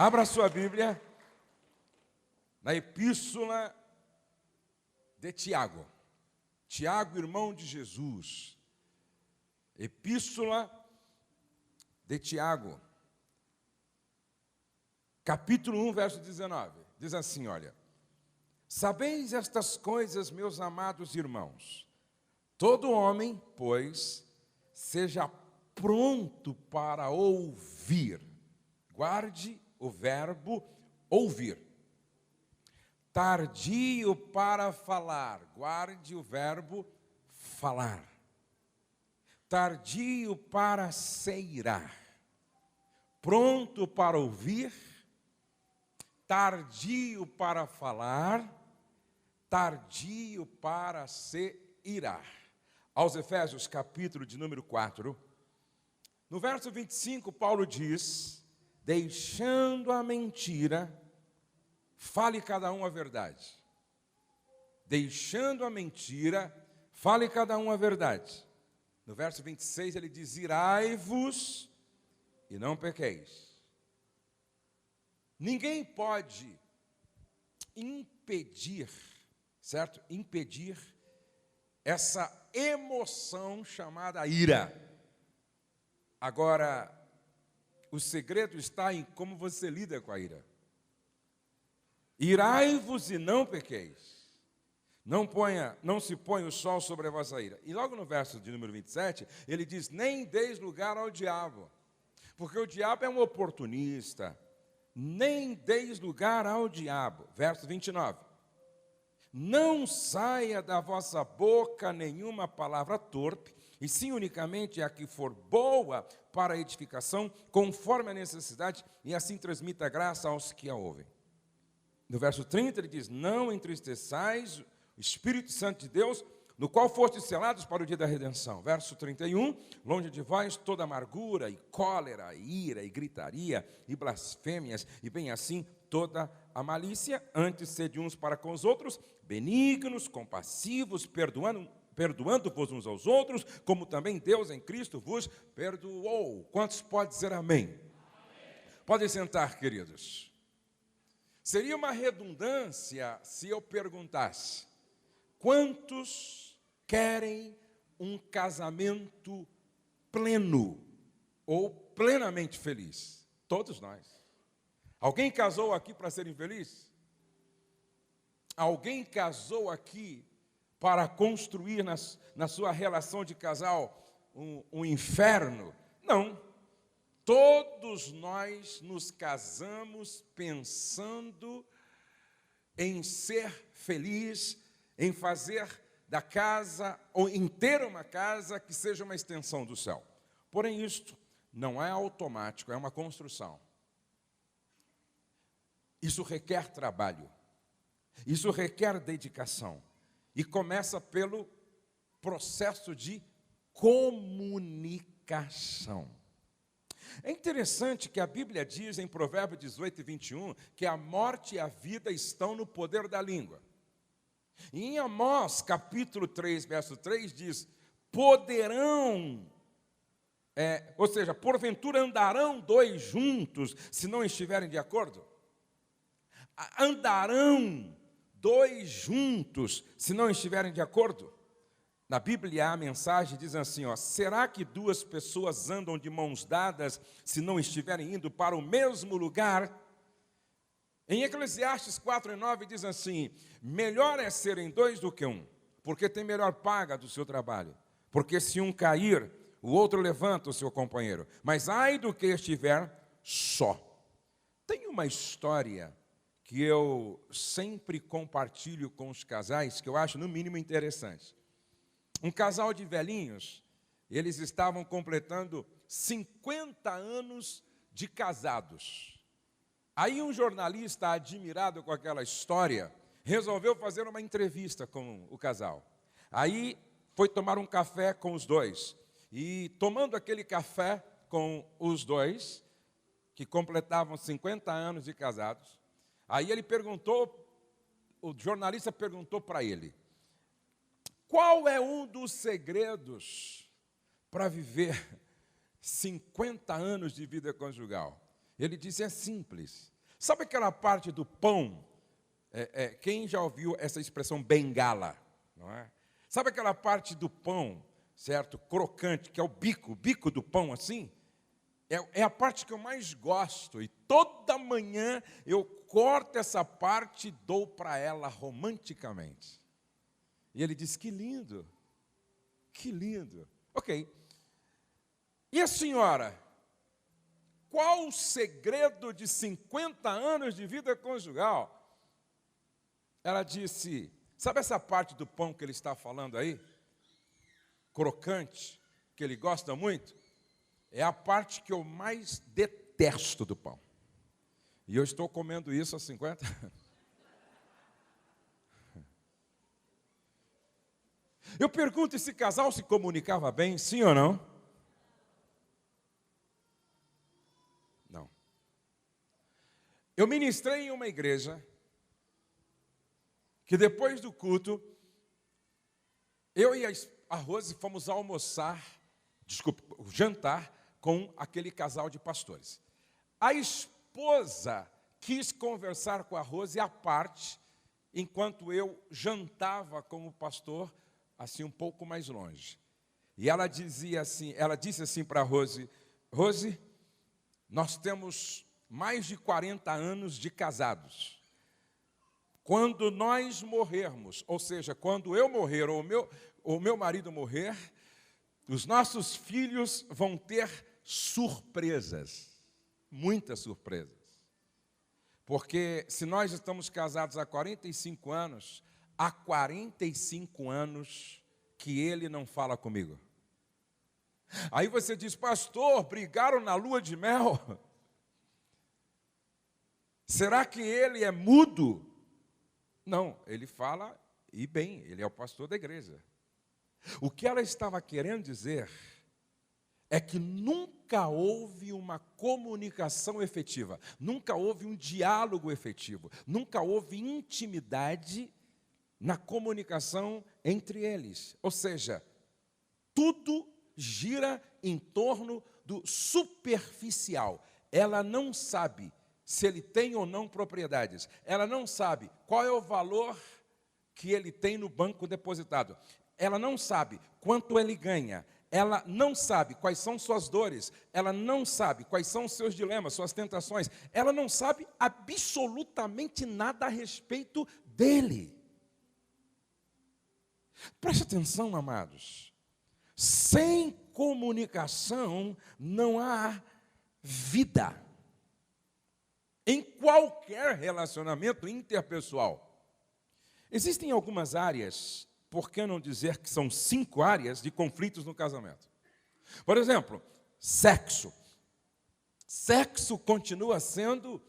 Abra sua Bíblia na Epístola de Tiago. Tiago, irmão de Jesus. Epístola de Tiago. Capítulo 1, verso 19. Diz assim, olha. Sabeis estas coisas, meus amados irmãos. Todo homem, pois, seja pronto para ouvir. Guarde o verbo ouvir. Tardio para falar. Guarde o verbo falar. Tardio para se irar. Pronto para ouvir. Tardio para falar. Tardio para se irar. Aos Efésios, capítulo de número 4. No verso 25, Paulo diz: deixando a mentira, fale cada um a verdade. Deixando a mentira, fale cada um a verdade. No verso 26 ele diz: irai-vos e não pequeis. Ninguém pode impedir, certo? Impedir essa emoção chamada ira. Agora, o segredo está em como você lida com a ira. Irai-vos e não pequeis. Não se põe o sol sobre a vossa ira. E logo no verso de número 27, ele diz: nem deis lugar ao diabo. Porque o diabo é um oportunista. Nem deis lugar ao diabo. Verso 29. Não saia da vossa boca nenhuma palavra torpe, e sim unicamente a que for boa para a edificação, conforme a necessidade, e assim transmita graça aos que a ouvem. No verso 30 ele diz: não entristeçais o Espírito Santo de Deus, no qual fostes selados para o dia da redenção. Verso 31, longe de vós toda amargura, e cólera, e ira, e gritaria, e blasfêmias, e bem assim toda a malícia. Antes sede uns para com os outros, benignos, compassivos, perdoando-vos uns aos outros, como também Deus em Cristo vos perdoou. Quantos podem dizer amém? Amém. Podem sentar, queridos. Seria uma redundância se eu perguntasse: quantos querem um casamento pleno ou plenamente feliz? Todos nós. Alguém casou aqui para ser infeliz? Alguém casou aqui para construir na sua relação de casal um inferno? Não. Todos nós nos casamos pensando em ser feliz, em fazer da casa, ou em ter uma casa que seja uma extensão do céu. Porém, isto não é automático, é uma construção. Isso requer trabalho. Isso requer dedicação. E começa pelo processo de comunicação. É interessante que a Bíblia diz em Provérbios 18 e 21 que a morte e a vida estão no poder da língua. E em Amós, capítulo 3, verso 3, diz: poderão, ou seja, porventura andarão dois juntos se não estiverem de acordo? Andarão dois juntos se não estiverem de acordo? Na Bíblia a mensagem diz assim, ó: será que duas pessoas andam de mãos dadas se não estiverem indo para o mesmo lugar? Em Eclesiastes 4:9 diz assim: melhor é serem dois do que um, porque tem melhor paga do seu trabalho. Porque se um cair, o outro levanta o seu companheiro. Mas ai do que estiver só. Tem uma história que eu sempre compartilho com os casais, que eu acho no mínimo interessante. Um casal de velhinhos, eles estavam completando 50 anos de casados. Aí um jornalista, admirado com aquela história, resolveu fazer uma entrevista com o casal. Aí foi tomar um café com os dois. E tomando aquele café com os dois, que completavam 50 anos de casados, aí ele perguntou, o jornalista perguntou para ele: qual é um dos segredos para viver 50 anos de vida conjugal? Ele disse, é simples. Sabe aquela parte do pão? Quem já ouviu essa expressão bengala? Não é? Sabe aquela parte do pão, certo? Crocante, que é o bico do pão assim? É a parte que eu mais gosto. E toda manhã eu corto essa parte e dou para ela romanticamente. E ele disse, que lindo. Que lindo. Ok. E a senhora? Qual o segredo de 50 anos de vida conjugal? Ela disse, sabe essa parte do pão que ele está falando aí? Crocante, que ele gosta muito? É a parte que eu mais detesto do pão. E eu estou comendo isso há 50 anos. Eu pergunto, esse casal se comunicava bem, sim ou não? Não. Eu ministrei em uma igreja que depois do culto, eu e a Rose fomos jantar com aquele casal de pastores. A esposa quis conversar com a Rose à parte, enquanto eu jantava com o pastor, assim um pouco mais longe. E ela disse assim para a Rose, Rose, nós temos mais de 40 anos de casados. Quando nós morrermos, ou seja, quando eu morrer ou o meu marido morrer, os nossos filhos vão ter surpresas, muitas surpresas. Porque se nós estamos casados há 45 anos, há 45 anos que ele não fala comigo. Aí você diz, pastor, brigaram na lua de mel? Será que ele é mudo? Não, ele fala, e bem, ele é o pastor da igreja. O que ela estava querendo dizer é que nunca houve uma comunicação efetiva, nunca houve um diálogo efetivo, nunca houve intimidade na comunicação entre eles. Ou seja, tudo gira em torno do superficial. Ela não sabe se ele tem ou não propriedades. Ela não sabe qual é o valor que ele tem no banco depositado. Ela não sabe quanto ele ganha. Ela não sabe quais são suas dores. Ela não sabe quais são os seus dilemas, suas tentações. Ela não sabe absolutamente nada a respeito dele. Preste atenção, amados. Sem comunicação não há vida. Em qualquer relacionamento interpessoal. Existem algumas áreas, por que não dizer que são 5 áreas de conflitos no casamento? Por exemplo, sexo. Sexo continua sendo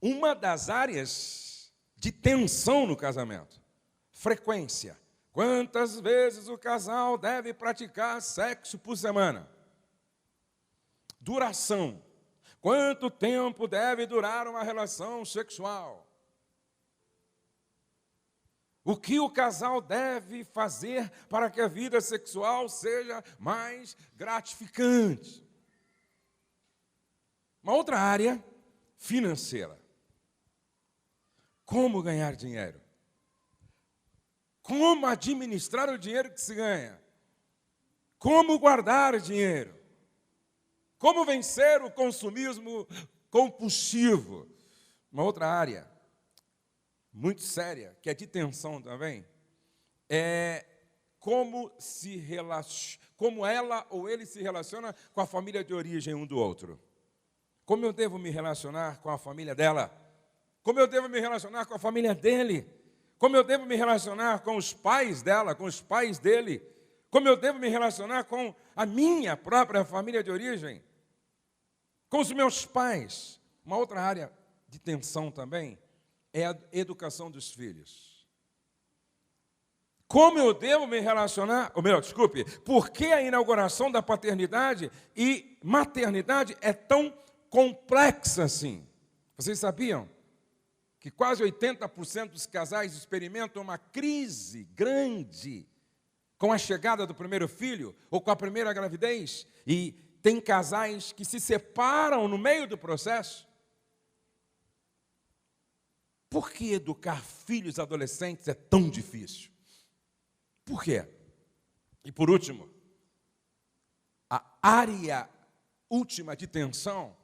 uma das áreas de tensão no casamento. Frequência. Quantas vezes o casal deve praticar sexo por semana? Duração. Quanto tempo deve durar uma relação sexual? O que o casal deve fazer para que a vida sexual seja mais gratificante? Uma outra área, financeira. Como ganhar dinheiro? Como administrar o dinheiro que se ganha? Como guardar dinheiro? Como vencer o consumismo compulsivo? Uma outra área muito séria, que é de tensão também, é como ela ou ele se relaciona com a família de origem um do outro. Como eu devo me relacionar com a família dela? Como eu devo me relacionar com a família dele? Como eu devo me relacionar com os pais dela, com os pais dele? Como eu devo me relacionar com a minha própria família de origem? Com os meus pais? Uma outra área de tensão também é a educação dos filhos. Como eu devo me relacionar, por que a inauguração da paternidade e maternidade é tão complexa assim? Vocês sabiam que quase 80% dos casais experimentam uma crise grande com a chegada do primeiro filho ou com a primeira gravidez? E tem casais que se separam no meio do processo. Por que educar filhos adolescentes é tão difícil? Por quê? E por último, a área última de tensão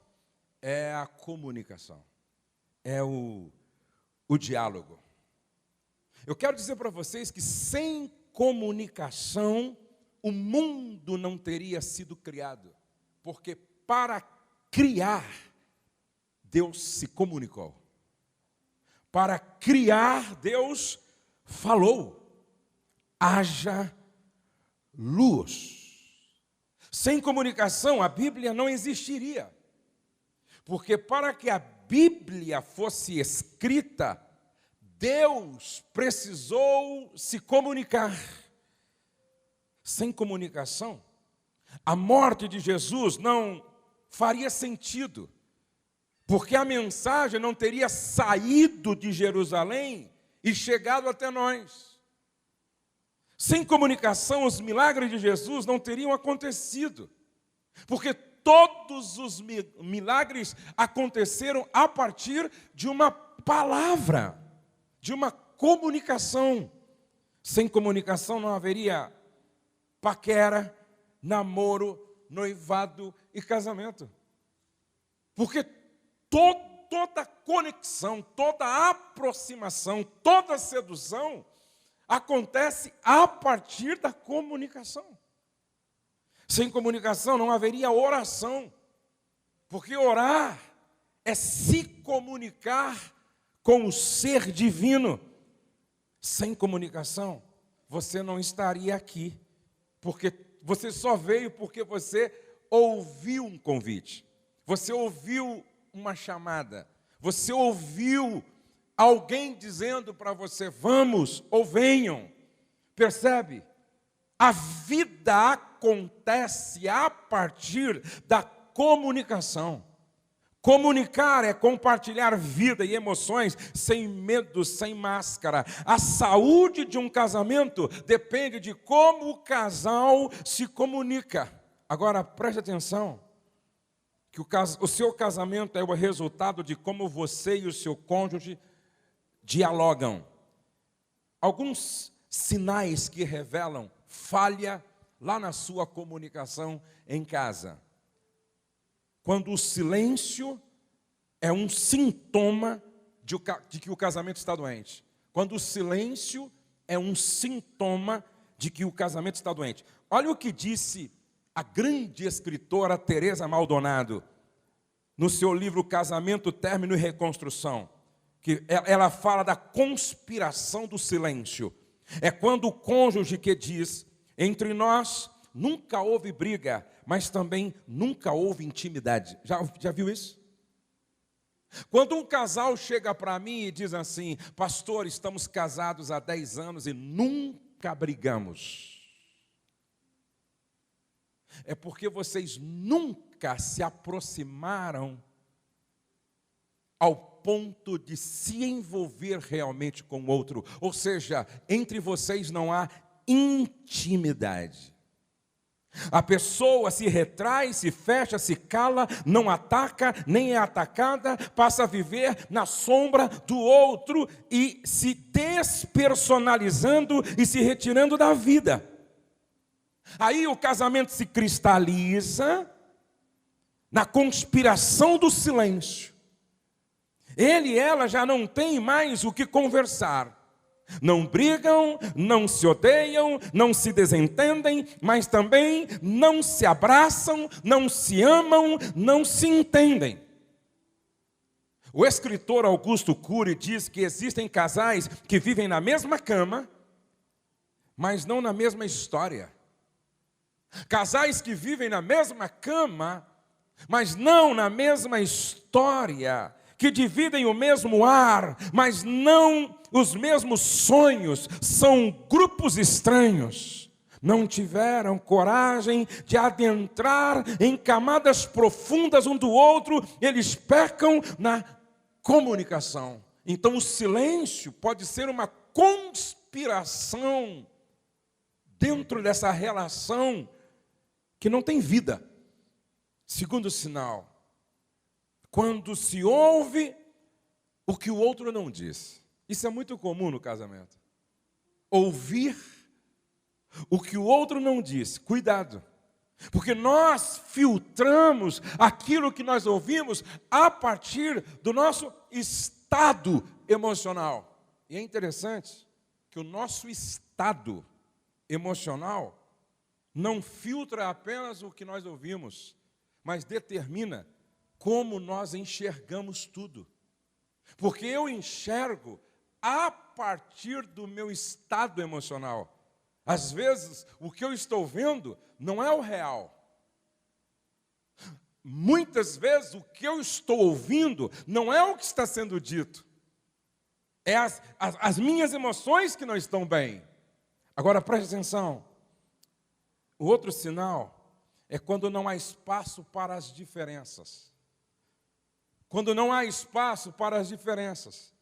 é a comunicação, é o diálogo. Eu quero dizer para vocês que sem comunicação, o mundo não teria sido criado, porque para criar, Deus se comunicou. Para criar, Deus falou: haja luz. Sem comunicação, a Bíblia não existiria. Porque para que a Bíblia fosse escrita, Deus precisou se comunicar. Sem comunicação, a morte de Jesus não faria sentido, porque a mensagem não teria saído de Jerusalém e chegado até nós. Sem comunicação, os milagres de Jesus não teriam acontecido, porque todos os milagres aconteceram a partir de uma palavra, de uma comunicação. Sem comunicação não haveria paquera, namoro, noivado e casamento. Porque toda conexão, toda aproximação, toda sedução acontece a partir da comunicação. Sem comunicação não haveria oração, porque orar é se comunicar com o ser divino. Sem comunicação, você não estaria aqui, porque você só veio porque você ouviu um convite, você ouviu uma chamada, você ouviu alguém dizendo para você: vamos ou venham. Percebe? A vida acontece a partir da comunicação. Comunicar é compartilhar vida e emoções sem medo, sem máscara. A saúde de um casamento depende de como o casal se comunica. Agora, preste atenção, que o seu casamento é o resultado de como você e o seu cônjuge dialogam. Alguns sinais que revelam falha lá na sua comunicação em casa. Quando o silêncio é um sintoma de que o casamento está doente. Quando o silêncio é um sintoma de que o casamento está doente. Olha o que disse a grande escritora Teresa Maldonado no seu livro Casamento, Término e Reconstrução. Que ela fala da conspiração do silêncio. É quando o cônjuge que diz: entre nós nunca houve briga, mas também nunca houve intimidade. Já viu isso? Quando um casal chega para mim e diz assim: pastor, estamos casados há 10 anos e nunca brigamos. É porque vocês nunca se aproximaram ao ponto de se envolver realmente com o outro. Ou seja, entre vocês não há intimidade. A pessoa se retrai, se fecha, se cala, não ataca, nem é atacada, passa a viver na sombra do outro e se despersonalizando e se retirando da vida. Aí o casamento se cristaliza na conspiração do silêncio. Ele e ela já não têm mais o que conversar. Não brigam, não se odeiam, não se desentendem, mas também não se abraçam, não se amam, não se entendem. O escritor Augusto Cury diz que existem casais que vivem na mesma cama, mas não na mesma história. Casais que vivem na mesma cama, mas não na mesma história. Que dividem o mesmo ar, mas não os mesmos sonhos, são grupos estranhos. Não tiveram coragem de adentrar em camadas profundas um do outro, eles pecam na comunicação. Então o silêncio pode ser uma conspiração dentro dessa relação que não tem vida. Segundo sinal, quando se ouve o que o outro não diz. Isso é muito comum no casamento. Ouvir o que o outro não diz. Cuidado, porque nós filtramos aquilo que nós ouvimos a partir do nosso estado emocional. E é interessante que o nosso estado emocional não filtra apenas o que nós ouvimos, mas determina como nós enxergamos tudo. Porque eu enxergo a partir do meu estado emocional. Às vezes, o que eu estou vendo não é o real. Muitas vezes, o que eu estou ouvindo não é o que está sendo dito. É as minhas emoções que não estão bem. Agora, preste atenção. O outro sinal é quando não há espaço para as diferenças. Quando não há espaço para as diferenças.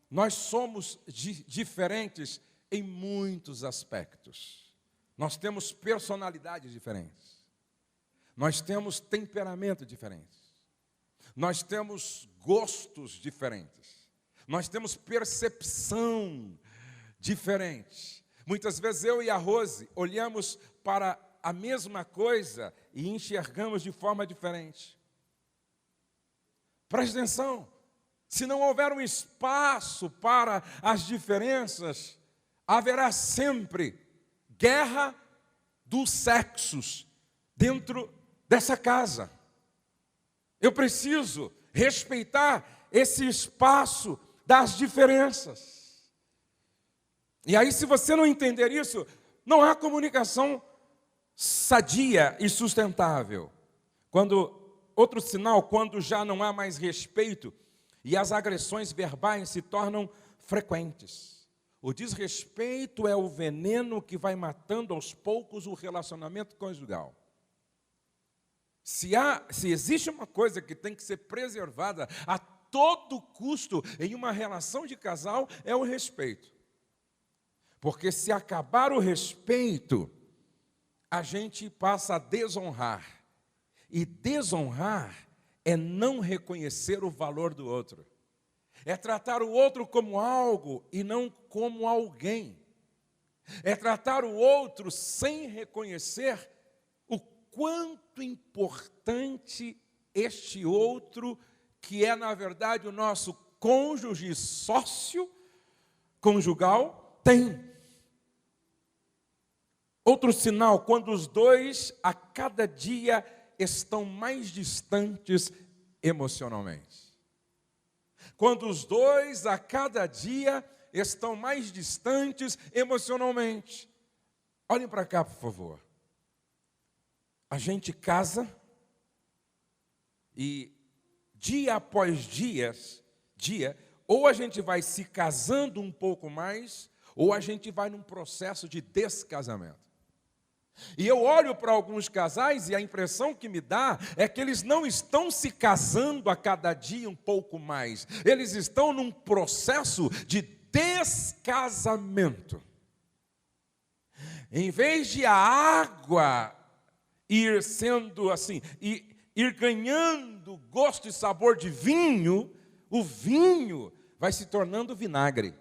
Nós somos diferentes em muitos aspectos. Nós temos personalidades diferentes. Nós temos temperamento diferente. Nós temos gostos diferentes. Nós temos percepção diferente. Muitas vezes eu e a Rose olhamos para a mesma coisa e enxergamos de forma diferente. Preste atenção, se não houver um espaço para as diferenças, haverá sempre guerra dos sexos dentro dessa casa. Eu preciso respeitar esse espaço das diferenças. E aí, se você não entender isso, não há comunicação sadia e sustentável. Outro sinal, quando já não há mais respeito e as agressões verbais se tornam frequentes. O desrespeito é o veneno que vai matando aos poucos o relacionamento conjugal. Se existe uma coisa que tem que ser preservada a todo custo em uma relação de casal, é o respeito. Porque se acabar o respeito, a gente passa a desonrar. E desonrar é não reconhecer o valor do outro. É tratar o outro como algo e não como alguém. É tratar o outro sem reconhecer o quanto importante este outro, que é, na verdade, o nosso cônjuge, sócio conjugal, tem. Outro sinal, quando os dois, a cada dia, estão mais distantes emocionalmente. Quando os dois, a cada dia, estão mais distantes emocionalmente. Olhem para cá, por favor. A gente casa e dia após dia, ou a gente vai se casando um pouco mais, ou a gente vai num processo de descasamento. E eu olho para alguns casais e a impressão que me dá é que eles não estão se casando a cada dia um pouco mais. Eles estão num processo de descasamento. Em vez de a água ir sendo assim, ir ganhando gosto e sabor de vinho, o vinho vai se tornando vinagre.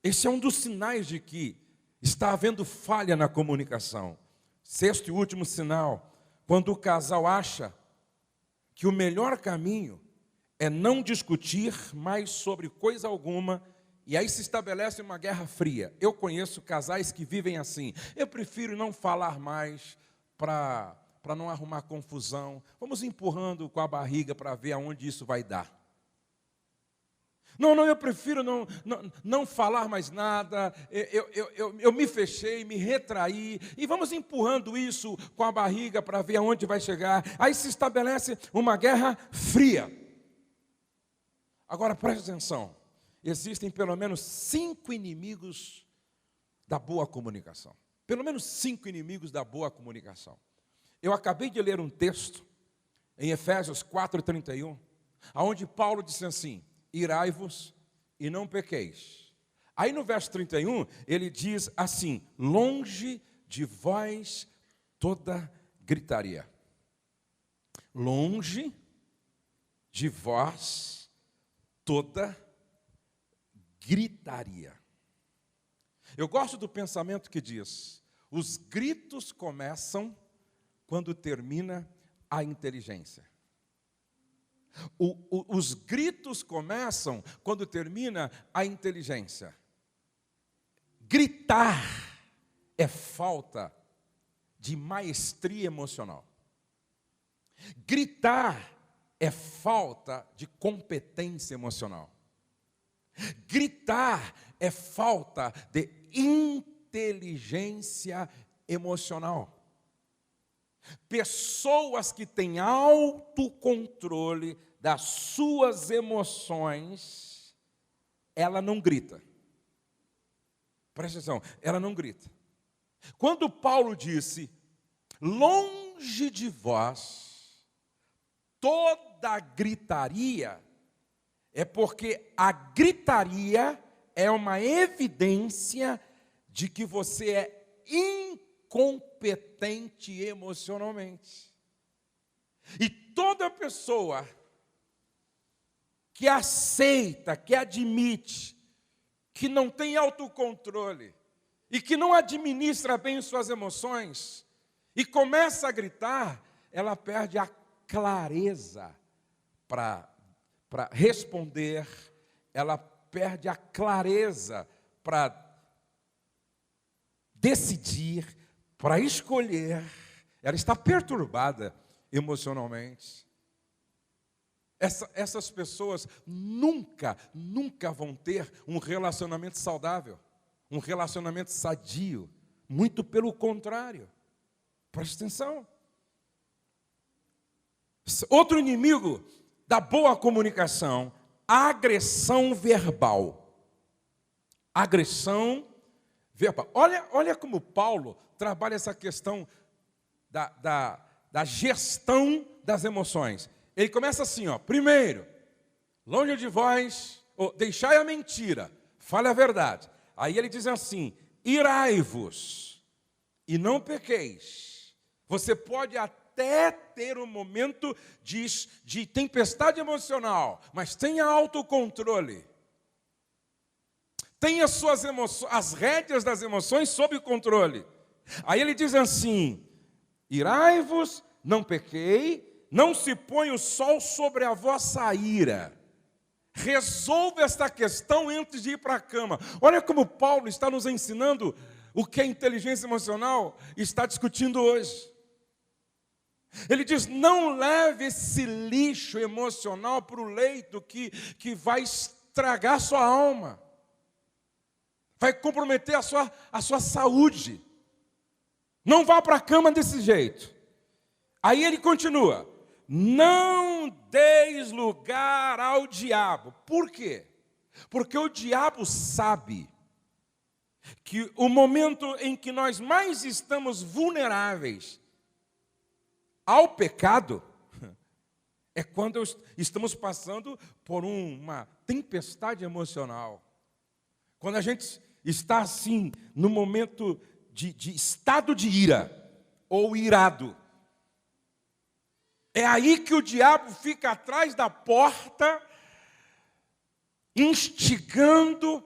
Esse é um dos sinais de que está havendo falha na comunicação. Sexto e último sinal, quando o casal acha que o melhor caminho é não discutir mais sobre coisa alguma, e aí se estabelece uma guerra fria. Eu conheço casais que vivem assim. Eu prefiro não falar mais para não arrumar confusão. Vamos empurrando com a barriga para ver aonde isso vai dar. Não, eu prefiro não falar mais nada, eu me fechei, me retraí, e vamos empurrando isso com a barriga para ver aonde vai chegar. Aí se estabelece uma guerra fria. Agora preste atenção, existem pelo menos 5 inimigos da boa comunicação. Pelo menos 5 inimigos da boa comunicação. Eu acabei de ler um texto, em Efésios 4:31, onde Paulo disse assim: irai-vos e não pequeis. Aí no verso 31, ele diz assim: longe de vós toda gritaria. Longe de vós toda gritaria. Eu gosto do pensamento que diz: os gritos começam quando termina a inteligência. Os gritos começam quando termina a inteligência. Gritar é falta de maestria emocional. Gritar é falta de competência emocional. Gritar é falta de inteligência emocional. Pessoas que têm autocontrole das suas emoções, ela não grita. Presta atenção, ela não grita. Quando Paulo disse, longe de vós toda gritaria, é porque a gritaria é uma evidência de que você é incompetente emocionalmente. E toda pessoa que aceita, que admite, que não tem autocontrole e que não administra bem suas emoções e começa a gritar, ela perde a clareza para responder, ela perde a clareza para decidir, para escolher, ela está perturbada emocionalmente. Essas pessoas nunca vão ter um relacionamento saudável, um relacionamento sadio, muito pelo contrário. Preste atenção. Outro inimigo da boa comunicação, agressão verbal. Agressão verbal. Olha como Paulo trabalha essa questão da gestão das emoções. Ele começa assim, primeiro, longe de vós, deixai a mentira, fale a verdade. Aí ele diz assim, irai-vos e não pequeis. Você pode até ter um momento de tempestade emocional, mas tenha autocontrole. Tenha suas emoções, as rédeas das emoções sob controle. Aí ele diz assim, irai-vos, não pequei, não se põe o sol sobre a vossa ira. Resolva esta questão antes de ir para a cama. Olha como Paulo está nos ensinando o que a inteligência emocional está discutindo hoje. Ele diz, não leve esse lixo emocional para o leito que vai estragar a sua alma. Vai comprometer a sua saúde. Não vá para a cama desse jeito. Aí ele continua. Não deis lugar ao diabo. Por quê? Porque o diabo sabe que o momento em que nós mais estamos vulneráveis ao pecado é quando estamos passando por uma tempestade emocional. Quando a gente está assim, no momento de estado de ira ou irado. É aí que o diabo fica atrás da porta, instigando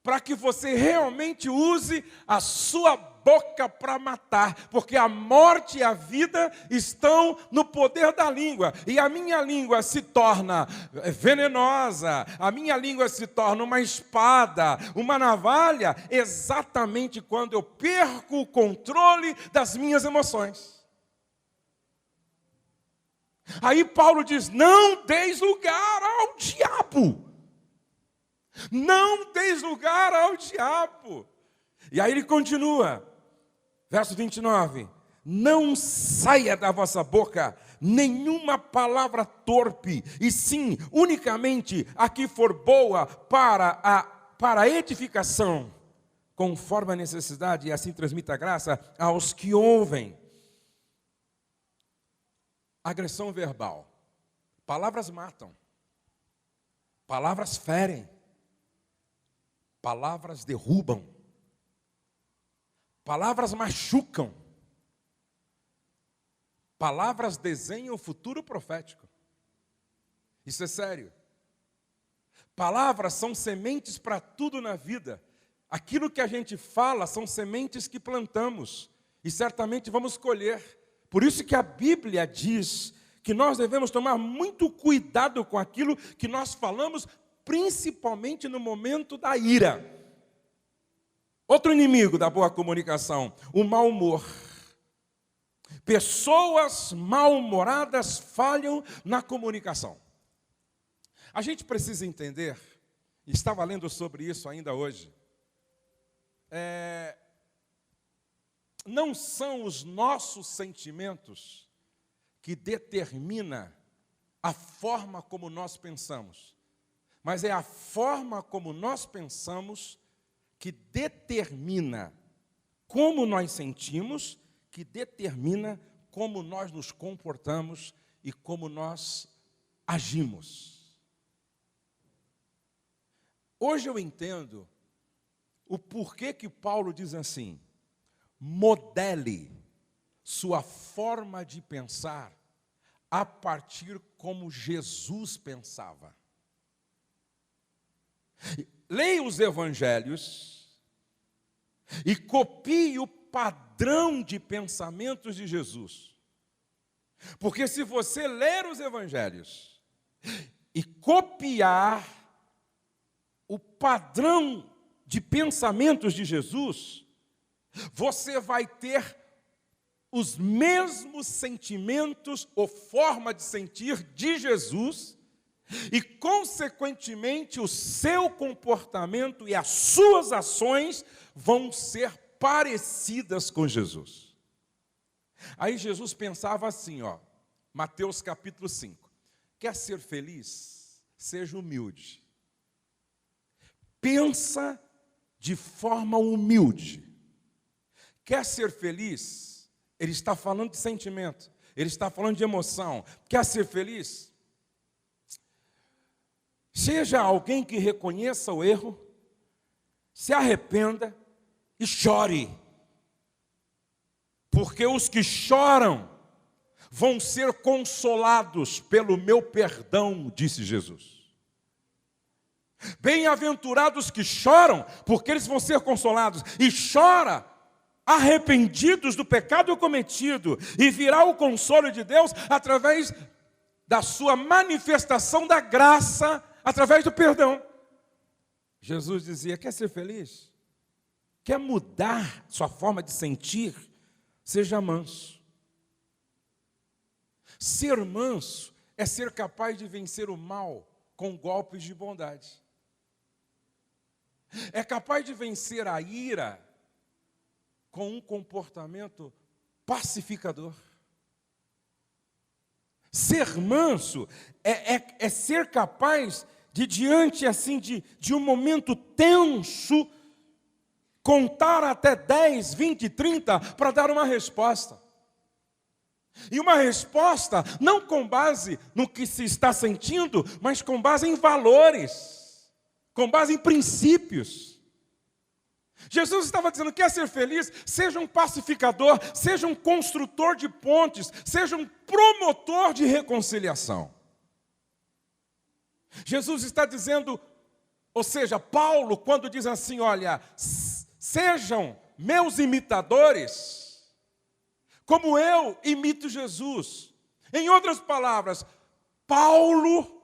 para que você realmente use a sua boca para matar, porque a morte e a vida estão no poder da língua, e a minha língua se torna venenosa, a minha língua se torna uma espada, uma navalha, exatamente quando eu perco o controle das minhas emoções. Aí Paulo diz, não deis lugar ao diabo. Não deis lugar ao diabo. E aí ele continua, verso 29. Não saia da vossa boca nenhuma palavra torpe, e sim, unicamente a que for boa para a edificação, conforme a necessidade, e assim transmita graça aos que ouvem. Agressão verbal. Palavras matam. Palavras ferem. Palavras derrubam. Palavras machucam. Palavras desenham o futuro profético. Isso é sério. Palavras são sementes para tudo na vida. Aquilo que a gente fala são sementes que plantamos e certamente vamos colher. Por isso que a Bíblia diz que nós devemos tomar muito cuidado com aquilo que nós falamos, principalmente no momento da ira. Outro inimigo da boa comunicação, o mau humor. Pessoas mal-humoradas falham na comunicação. A gente precisa entender, e estava lendo sobre isso ainda hoje, não são os nossos sentimentos que determina a forma como nós pensamos, mas é a forma como nós pensamos que determina como nós sentimos, que determina como nós nos comportamos e como nós agimos. Hoje eu entendo o porquê que Paulo diz assim: modele sua forma de pensar a partir como Jesus pensava. Leia os evangelhos e copie o padrão de pensamentos de Jesus. Porque se você ler os evangelhos e copiar o padrão de pensamentos de Jesus, você vai ter os mesmos sentimentos ou forma de sentir de Jesus e, consequentemente, o seu comportamento e as suas ações vão ser parecidas com Jesus. Aí Jesus pensava assim, Mateus capítulo 5. Quer ser feliz? Seja humilde. Pensa de forma humilde. Quer ser feliz? Ele está falando de sentimento. Ele está falando de emoção. Quer ser feliz? Seja alguém que reconheça o erro, se arrependa e chore. Porque os que choram vão ser consolados pelo meu perdão, disse Jesus. Bem-aventurados que choram, porque eles vão ser consolados. E chora, arrependidos do pecado cometido, e virá o consolo de Deus através da sua manifestação da graça, através do perdão. Jesus dizia: quer ser feliz? Quer mudar sua forma de sentir? Seja manso. Ser manso é ser capaz de vencer o mal com golpes de bondade. É capaz de vencer a ira com um comportamento pacificador. Ser manso é ser capaz de, diante assim de um momento tenso, contar até 10, 20, 30 para dar uma resposta. E uma resposta não com base no que se está sentindo, mas com base em valores, com base em princípios. Jesus estava dizendo: quer ser feliz? Seja um pacificador, seja um construtor de pontes, seja um promotor de reconciliação. Jesus está dizendo, ou seja, Paulo, quando diz assim: olha, sejam meus imitadores, como eu imito Jesus. Em outras palavras, Paulo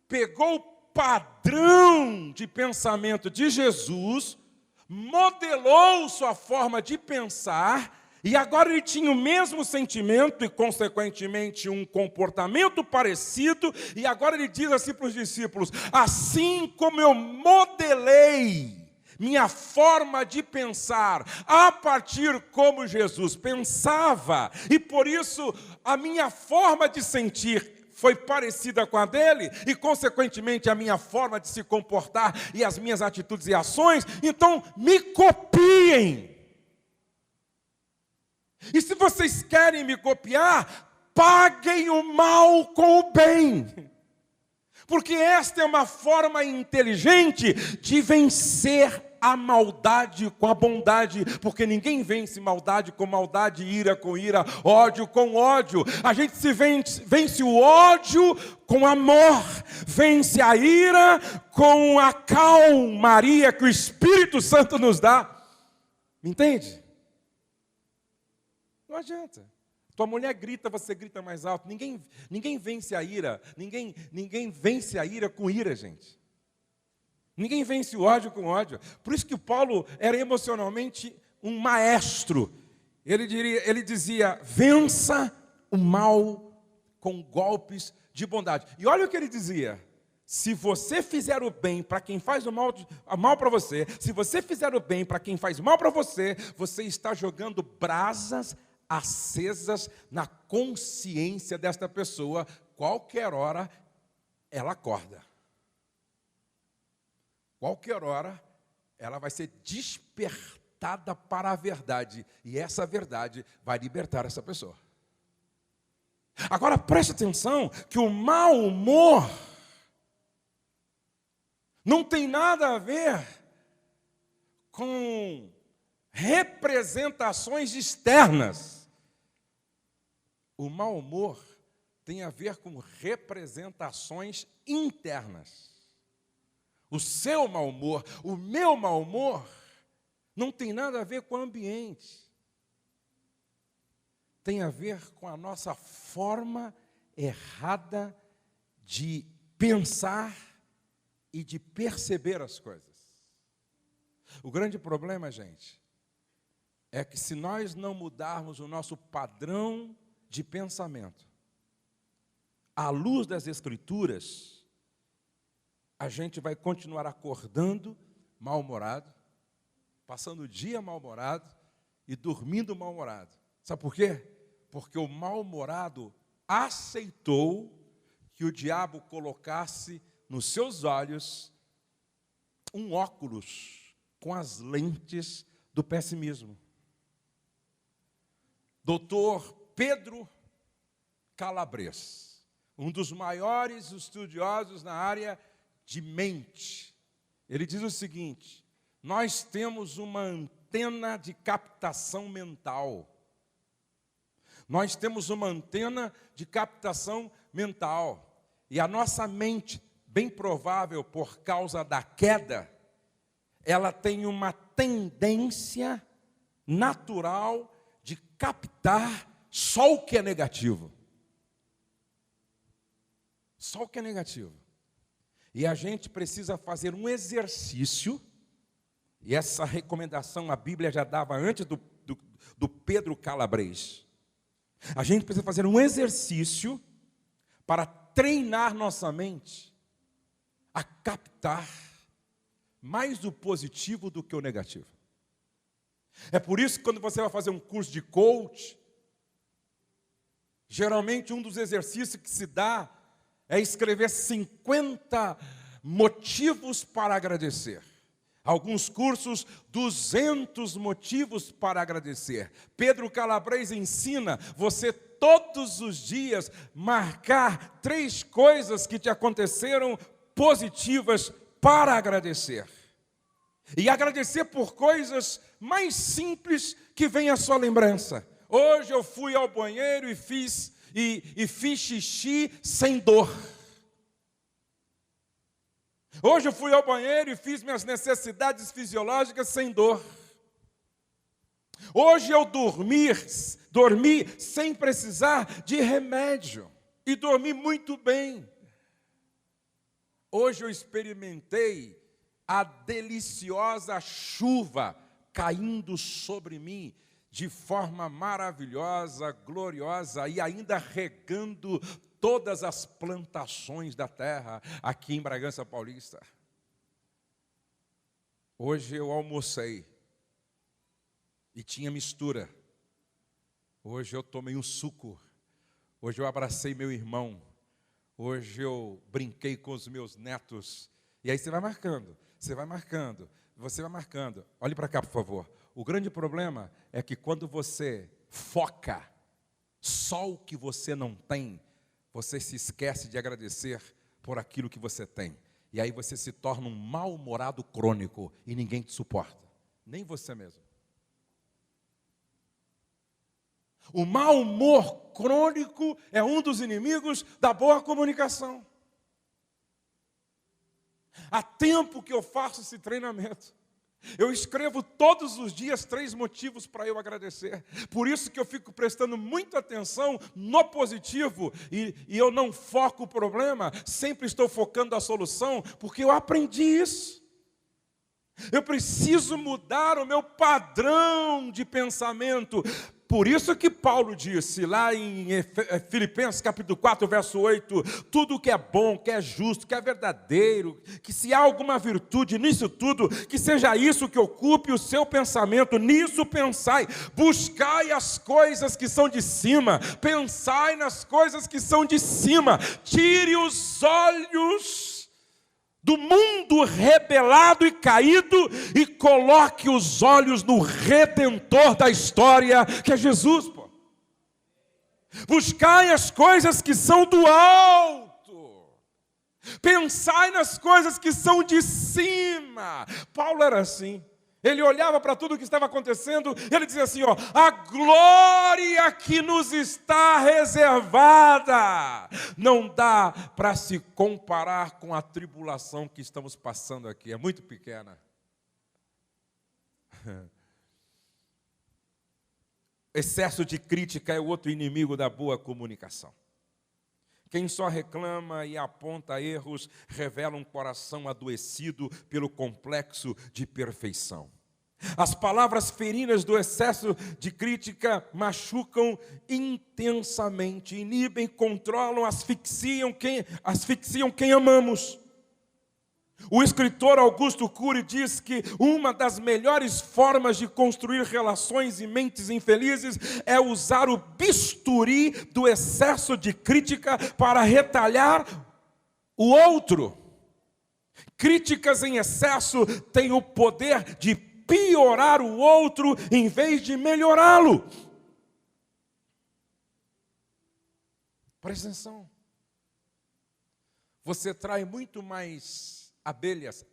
pegou o padrão de pensamento de Jesus, modelou sua forma de pensar, e agora ele tinha o mesmo sentimento e, consequentemente, um comportamento parecido, e agora ele diz assim para os discípulos: assim como eu modelei minha forma de pensar a partir como Jesus pensava, e por isso a minha forma de sentir foi parecida com a dele, e consequentemente a minha forma de se comportar e as minhas atitudes e ações, então me copiem. E se vocês querem me copiar, paguem o mal com o bem. Porque esta é uma forma inteligente de vencer a maldade com a bondade, porque ninguém vence maldade com maldade, ira com ira, ódio com ódio. A gente vence o ódio com amor, vence a ira com a calmaria que o Espírito Santo nos dá. Me entende? Não adianta. Tua mulher grita, você grita mais alto. Ninguém vence a ira. Ninguém vence a ira com ira, gente. Ninguém vence o ódio com ódio. Por isso que o Paulo era emocionalmente um maestro. Ele dizia, vença o mal com golpes de bondade. E olha o que ele dizia. Se você fizer o bem para quem faz o mal para você, se você fizer o bem para quem faz mal para você, você está jogando brasas acesas na consciência desta pessoa. Qualquer hora ela acorda. Qualquer hora, ela vai ser despertada para a verdade. E essa verdade vai libertar essa pessoa. Agora, preste atenção que o mau humor não tem nada a ver com representações externas. O mau humor tem a ver com representações internas. O seu mau humor, o meu mau humor, não tem nada a ver com o ambiente. Tem a ver com a nossa forma errada de pensar e de perceber as coisas. O grande problema, gente, é que se nós não mudarmos o nosso padrão de pensamento, à luz das Escrituras, a gente vai continuar acordando mal-humorado, passando o dia mal-humorado e dormindo mal-humorado. Sabe por quê? Porque o mal-humorado aceitou que o diabo colocasse nos seus olhos um óculos com as lentes do pessimismo. Doutor Pedro Calabres, um dos maiores estudiosos na área de mente, ele diz o seguinte: nós temos uma antena de captação mental. Nós temos uma antena de captação mental. E a nossa mente, bem provável por causa da queda, ela tem uma tendência natural de captar só o que é negativo. Só o que é negativo. E a gente precisa fazer um exercício, e essa recomendação a Bíblia já dava antes do Pedro Calabres. A gente precisa fazer um exercício para treinar nossa mente a captar mais o positivo do que o negativo. É por isso que quando você vai fazer um curso de coach, geralmente um dos exercícios que se dá é escrever 50 motivos para agradecer. Alguns cursos, 200 motivos para agradecer. Pedro Calabres ensina você todos os dias marcar 3 coisas que te aconteceram positivas para agradecer. E agradecer por coisas mais simples que vem à sua lembrança. Hoje eu fui ao banheiro e fiz xixi sem dor. Hoje eu fui ao banheiro e fiz minhas necessidades fisiológicas sem dor. Hoje eu dormi sem precisar de remédio. E dormi muito bem. Hoje eu experimentei a deliciosa chuva caindo sobre mim de forma maravilhosa, gloriosa e ainda regando todas as plantações da terra aqui em Bragança Paulista. Hoje eu almocei e tinha mistura. Hoje eu tomei um suco. Hoje eu abracei meu irmão. Hoje eu brinquei com os meus netos. E aí você vai marcando, você vai marcando, você vai marcando. Olhe para cá, por favor. O grande problema é que quando você foca só o que você não tem, você se esquece de agradecer por aquilo que você tem. E aí você se torna um mal-humorado crônico e ninguém te suporta, nem você mesmo. O mau humor crônico é um dos inimigos da boa comunicação. Há tempo que eu faço esse treinamento. Eu escrevo todos os dias 3 motivos para eu agradecer. Por isso que eu fico prestando muita atenção no positivo e eu não foco o problema, sempre estou focando a solução, porque eu aprendi isso. Eu preciso mudar o meu padrão de pensamento. Por isso que Paulo disse lá em Filipenses capítulo 4, verso 8, tudo que é bom, que é justo, que é verdadeiro, que se há alguma virtude nisso tudo, que seja isso que ocupe o seu pensamento, nisso pensai, buscai as coisas que são de cima, pensai nas coisas que são de cima, tire os olhos do mundo rebelado e caído e coloque os olhos no Redentor da história, que é Jesus, pô. Buscai as coisas que são do alto, pensai nas coisas que são de cima. Paulo era assim. Ele olhava para tudo o que estava acontecendo, ele dizia assim, ó, a glória que nos está reservada não dá para se comparar com a tribulação que estamos passando aqui, é muito pequena. Excesso de crítica é o outro inimigo da boa comunicação. Quem só reclama e aponta erros revela um coração adoecido pelo complexo de perfeição. As palavras feridas do excesso de crítica machucam intensamente, inibem, controlam, asfixiam quem amamos. O escritor Augusto Cury diz que uma das melhores formas de construir relações e mentes infelizes é usar o bisturi do excesso de crítica para retalhar o outro. Críticas em excesso têm o poder de piorar o outro em vez de melhorá-lo. Presta atenção. Você atrai muito mais abelhas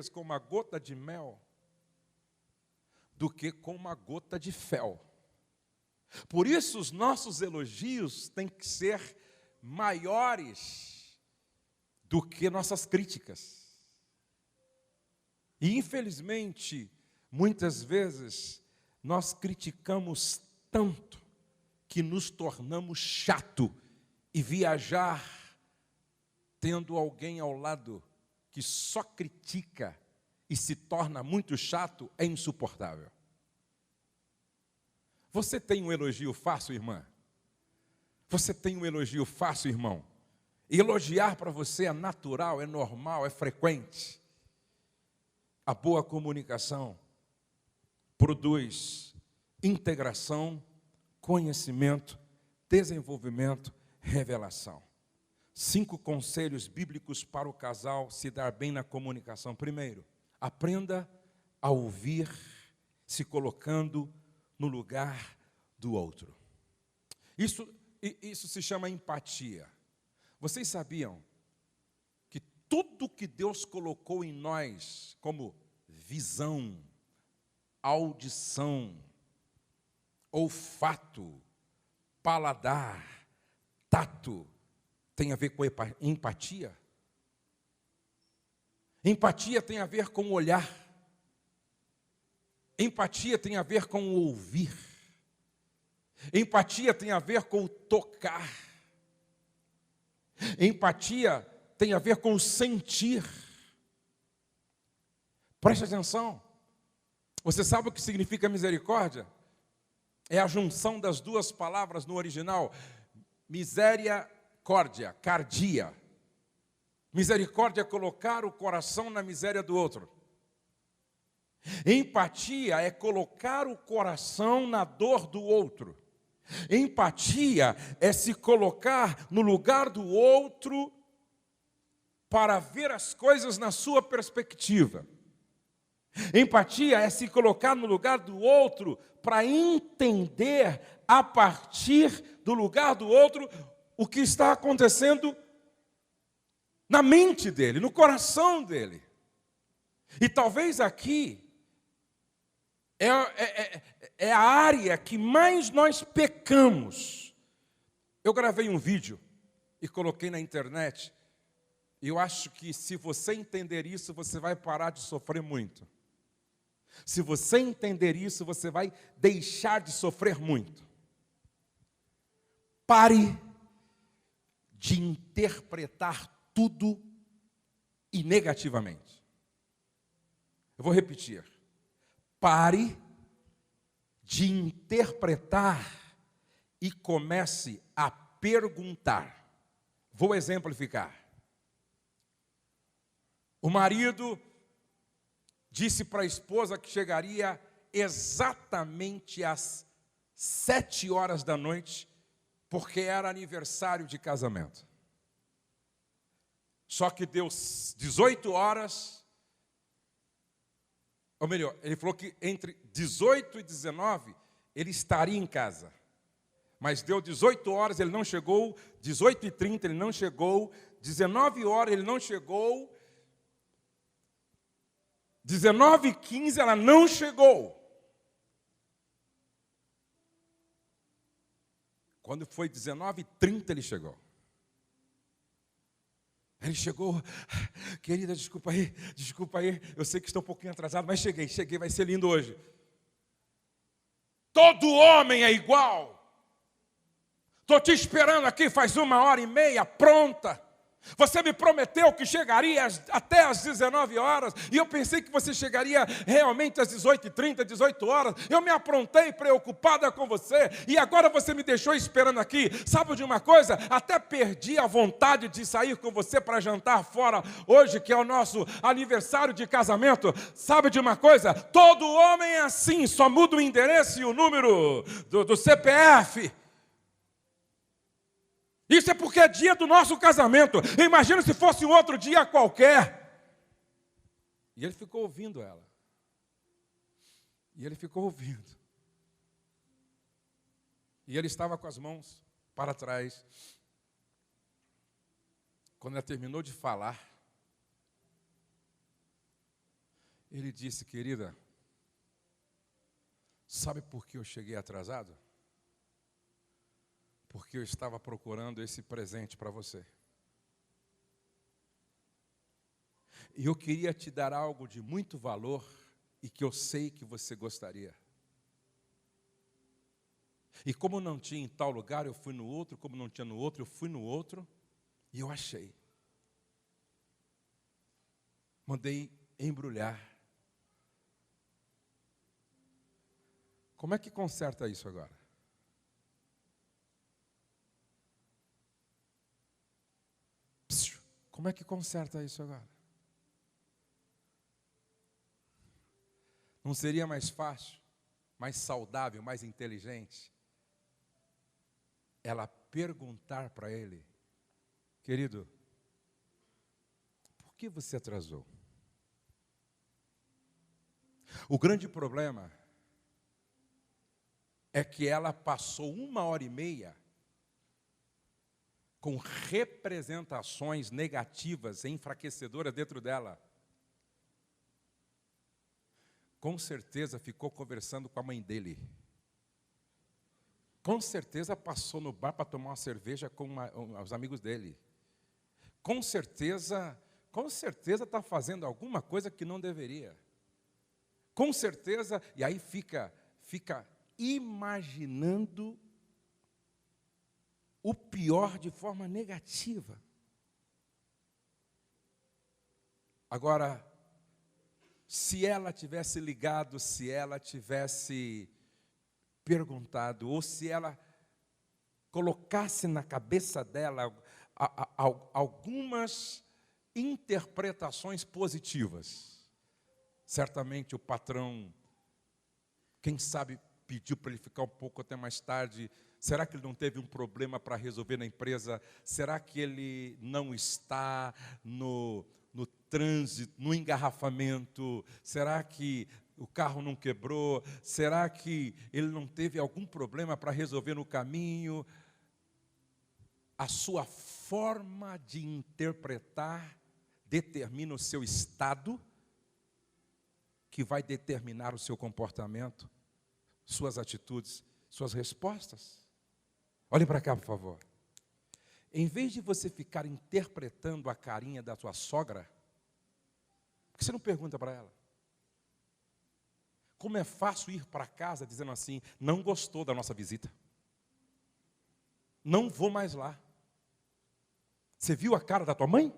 com uma gota de mel do que com uma gota de fel. Por isso os nossos elogios têm que ser maiores do que nossas críticas. E infelizmente, muitas vezes, nós criticamos tanto que nos tornamos chato e viajar tendo alguém ao lado que só critica e se torna muito chato, é insuportável. Você tem um elogio fácil, irmã? Você tem um elogio fácil, irmão? E elogiar para você é natural, é normal, é frequente. A boa comunicação produz integração, conhecimento, desenvolvimento, revelação. 5 conselhos bíblicos para o casal se dar bem na comunicação. Primeiro, aprenda a ouvir se colocando no lugar do outro. Isso se chama empatia. Vocês sabiam que tudo que Deus colocou em nós como visão, audição, olfato, paladar, tato, tem a ver com empatia? Empatia tem a ver com o olhar. Empatia tem a ver com o ouvir. Empatia tem a ver com o tocar. Empatia tem a ver com o sentir. Preste atenção. Você sabe o que significa misericórdia? É a junção das duas palavras no original. Cardia. Misericórdia é colocar o coração na miséria do outro. Empatia é colocar o coração na dor do outro. Empatia é se colocar no lugar do outro para ver as coisas na sua perspectiva. Empatia é se colocar no lugar do outro para entender a partir do lugar do outro o que está acontecendo na mente dele, no coração dele. E talvez aqui é a área que mais nós pecamos. Eu gravei um vídeo e coloquei na internet. E eu acho que se você entender isso, você vai parar de sofrer muito. Se você entender isso, você vai deixar de sofrer muito. Pare de interpretar tudo e negativamente. Eu vou repetir. Pare de interpretar e comece a perguntar. Vou exemplificar. O marido disse para a esposa que chegaria exatamente às 7 horas da noite, porque era aniversário de casamento. Só que deu 18 horas, ou melhor, ele falou que entre 18 e 19 ele estaria em casa. Mas deu 18 horas, ele não chegou, 18h30 ele não chegou, 19 horas ele não chegou, 19h15 ela não chegou. Quando foi 19h30 ele chegou. Ele chegou, querida, desculpa aí, eu sei que estou um pouquinho atrasado, mas cheguei, vai ser lindo hoje. Todo homem é igual. Estou te esperando aqui faz 1h30, pronta. Você me prometeu que chegaria até às 19 horas, e eu pensei que você chegaria realmente às 18h30, 18 horas. Eu me aprontei preocupada com você, e agora você me deixou esperando aqui. Sabe de uma coisa? Até perdi a vontade de sair com você para jantar fora hoje, que é o nosso aniversário de casamento. Sabe de uma coisa? Todo homem é assim, só muda o endereço e o número do CPF. Isso é porque é dia do nosso casamento. Imagina se fosse um outro dia qualquer. E ele ficou ouvindo ela. E ele ficou ouvindo. E ele estava com as mãos para trás. Quando ela terminou de falar, ele disse: querida, sabe por que eu cheguei atrasado? Porque eu estava procurando esse presente para você. E eu queria te dar algo de muito valor e que eu sei que você gostaria. E como não tinha em tal lugar, eu fui no outro. Como não tinha no outro, eu fui no outro. E eu achei. Mandei embrulhar. Como é que conserta isso agora? Como é que conserta isso agora? Não seria mais fácil, mais saudável, mais inteligente ela perguntar para ele: querido, por que você atrasou? O grande problema é que ela passou 1h30 com representações negativas, enfraquecedoras dentro dela. Com certeza ficou conversando com a mãe dele. Com certeza passou no bar para tomar uma cerveja com os amigos dele. Com certeza está fazendo alguma coisa que não deveria. Com certeza, e aí fica imaginando o pior de forma negativa. Agora, se ela tivesse ligado, se ela tivesse perguntado, ou se ela colocasse na cabeça dela algumas interpretações positivas, certamente o patrão, quem sabe, pediu para ele ficar um pouco até mais tarde. Será que ele não teve um problema para resolver na empresa? Será que ele não está no trânsito, no engarrafamento? Será que o carro não quebrou? Será que ele não teve algum problema para resolver no caminho? A sua forma de interpretar determina o seu estado, que vai determinar o seu comportamento, suas atitudes, suas respostas. Olhem para cá, por favor. Em vez de você ficar interpretando a carinha da sua sogra, por que você não pergunta para ela? Como é fácil ir para casa dizendo assim, não gostou da nossa visita. Não vou mais lá. Você viu a cara da tua mãe?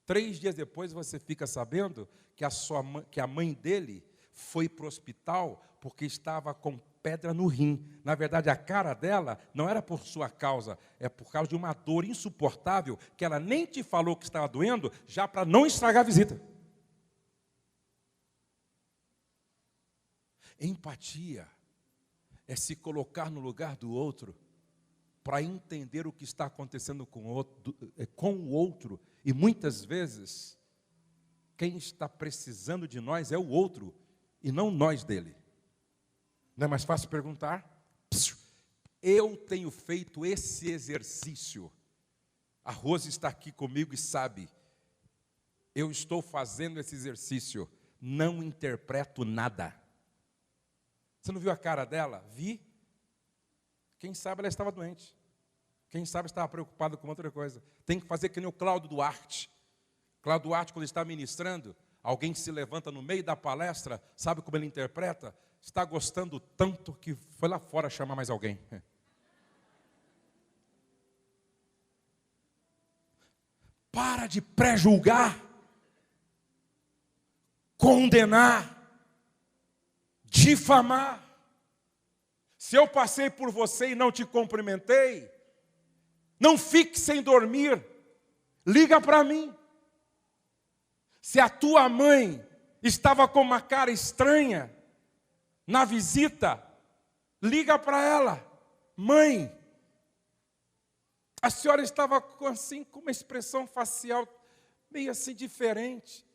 3 dias depois você fica sabendo que a mãe dele foi para o hospital porque estava com pedra no rim. Na verdade, a cara dela não era por sua causa, é por causa de uma dor insuportável, que ela nem te falou que estava doendo, já para não estragar a visita. Empatia é se colocar no lugar do outro para entender o que está acontecendo com o outro. E muitas vezes, quem está precisando de nós é o outro, e não nós dele. Não é mais fácil perguntar? Eu tenho feito esse exercício. A Rose está aqui comigo e sabe. Eu estou fazendo esse exercício. Não interpreto nada. Você não viu a cara dela? Vi. Quem sabe ela estava doente. Quem sabe estava preocupada com outra coisa. Tem que fazer que nem o Cláudio Duarte. Cláudio Duarte, quando está ministrando, alguém se levanta no meio da palestra, sabe como ele interpreta? Está gostando tanto que foi lá fora chamar mais alguém. Para de pré-julgar, condenar, difamar. Se eu passei por você e não te cumprimentei, não fique sem dormir, liga para mim. Se a tua mãe estava com uma cara estranha na visita, liga para ela. Mãe, a senhora estava assim com uma expressão facial meio assim diferente.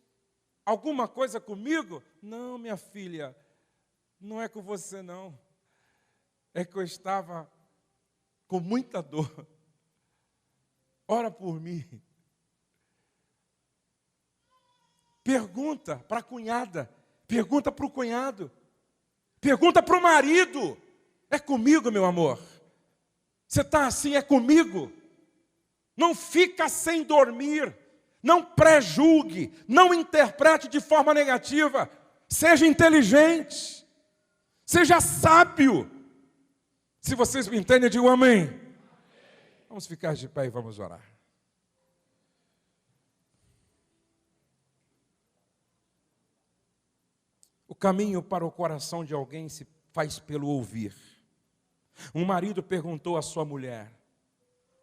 Alguma coisa comigo? Não, minha filha, não é com você não. É que eu estava com muita dor. Ora por mim. Pergunta para a cunhada. Pergunta para o cunhado. Pergunta para o marido. É comigo, meu amor? Você está assim, é comigo? Não fica sem dormir. Não pré-julgue. Não interprete de forma negativa. Seja inteligente. Seja sábio. Se vocês me entendem, eu digo amém. Vamos ficar de pé e vamos orar. O caminho para o coração de alguém se faz pelo ouvir. Um marido perguntou à sua mulher: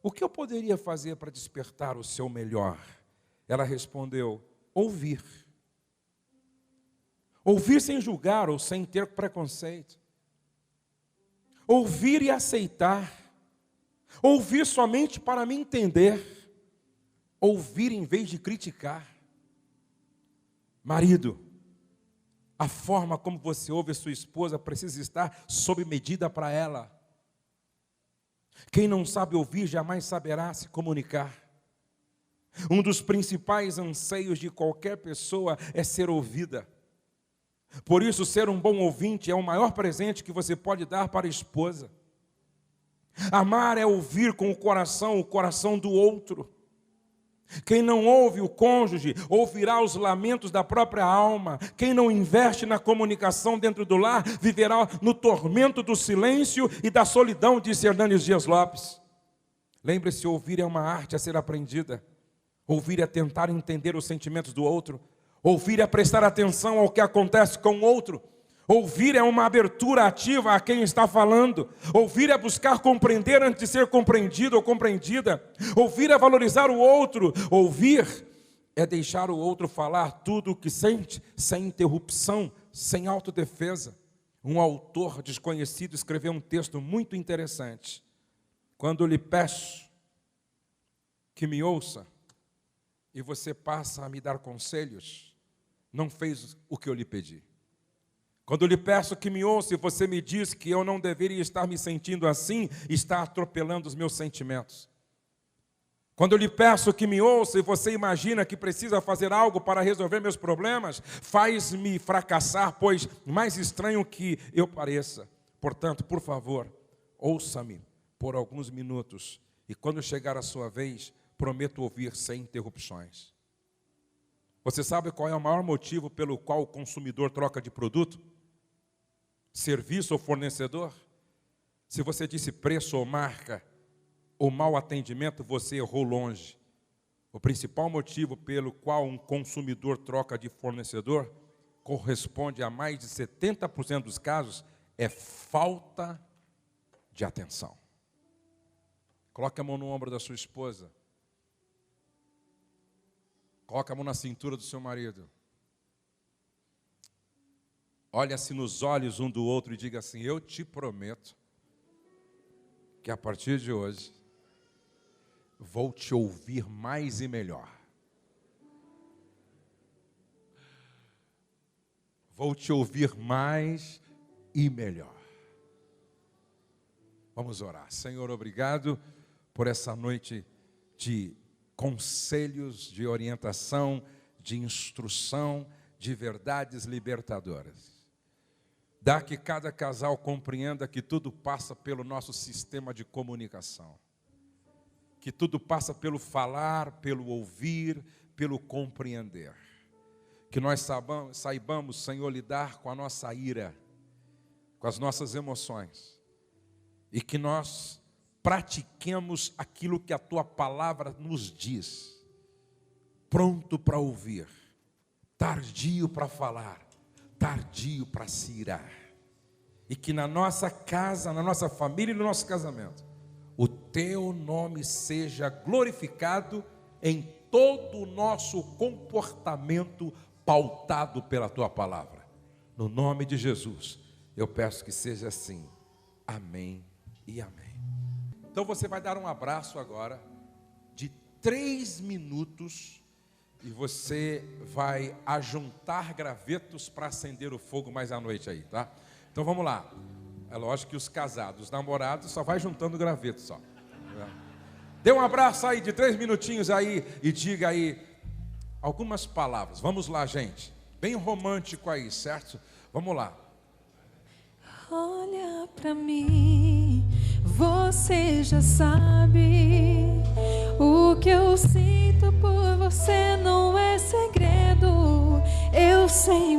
o que eu poderia fazer para despertar o seu melhor? Ela respondeu: ouvir. Ouvir sem julgar ou sem ter preconceito. Ouvir e aceitar. Ouvir somente para me entender. Ouvir em vez de criticar. Marido, a forma como você ouve a sua esposa precisa estar sob medida para ela. Quem não sabe ouvir jamais saberá se comunicar. Um dos principais anseios de qualquer pessoa é ser ouvida. Por isso, ser um bom ouvinte é o maior presente que você pode dar para a esposa. Amar é ouvir com o coração do outro. Quem não ouve o cônjuge, ouvirá os lamentos da própria alma. Quem não investe na comunicação dentro do lar, viverá no tormento do silêncio e da solidão, disse Hernandes Dias Lopes. Lembre-se, ouvir é uma arte a ser aprendida. Ouvir é tentar entender os sentimentos do outro. Ouvir é prestar atenção ao que acontece com o outro. Ouvir é uma abertura ativa a quem está falando. Ouvir é buscar compreender antes de ser compreendido ou compreendida. Ouvir é valorizar o outro. Ouvir é deixar o outro falar tudo o que sente, sem interrupção, sem autodefesa. Um autor desconhecido escreveu um texto muito interessante. Quando lhe peço que me ouça, e você passa a me dar conselhos, não fez o que eu lhe pedi. Quando eu lhe peço que me ouça e você me diz que eu não deveria estar me sentindo assim, está atropelando os meus sentimentos. Quando eu lhe peço que me ouça e você imagina que precisa fazer algo para resolver meus problemas, faz-me fracassar, pois mais estranho que eu pareça. Portanto, por favor, ouça-me por alguns minutos e quando chegar a sua vez, prometo ouvir sem interrupções. Você sabe qual é o maior motivo pelo qual o consumidor troca de produto? Serviço ou fornecedor? Se você disse preço ou marca, ou mau atendimento, você errou longe. O principal motivo pelo qual um consumidor troca de fornecedor corresponde a mais de 70% dos casos, é falta de atenção. Coloque a mão no ombro da sua esposa. Coloque a mão na cintura do seu marido. Olha-se nos olhos um do outro e diga assim: eu te prometo que a partir de hoje vou te ouvir mais e melhor. Vou te ouvir mais e melhor. Vamos orar. Senhor, obrigado por essa noite de conselhos, de orientação, de instrução, de verdades libertadoras. Dá que cada casal compreenda que tudo passa pelo nosso sistema de comunicação. Que tudo passa pelo falar, pelo ouvir, pelo compreender. Que nós saibamos, Senhor, lidar com a nossa ira, com as nossas emoções. E que nós pratiquemos aquilo que a Tua palavra nos diz. Pronto para ouvir, tardio para falar, tardio para se irar. E que na nossa casa, na nossa família e no nosso casamento, o Teu nome seja glorificado em todo o nosso comportamento pautado pela Tua palavra. No nome de Jesus, eu peço que seja assim. Amém e amém. Então você vai dar um abraço agora de 3 minutos e você vai ajuntar gravetos para acender o fogo mais à noite aí, tá? Então vamos lá. É lógico que os casados, os namorados, só vai juntando gravetos só. Dê um abraço aí de 3 minutinhos aí e diga aí algumas palavras. Vamos lá, gente. Bem romântico aí, certo? Vamos lá. Olha pra mim, você já sabe. O que eu sinto por você não é segredo. Eu sei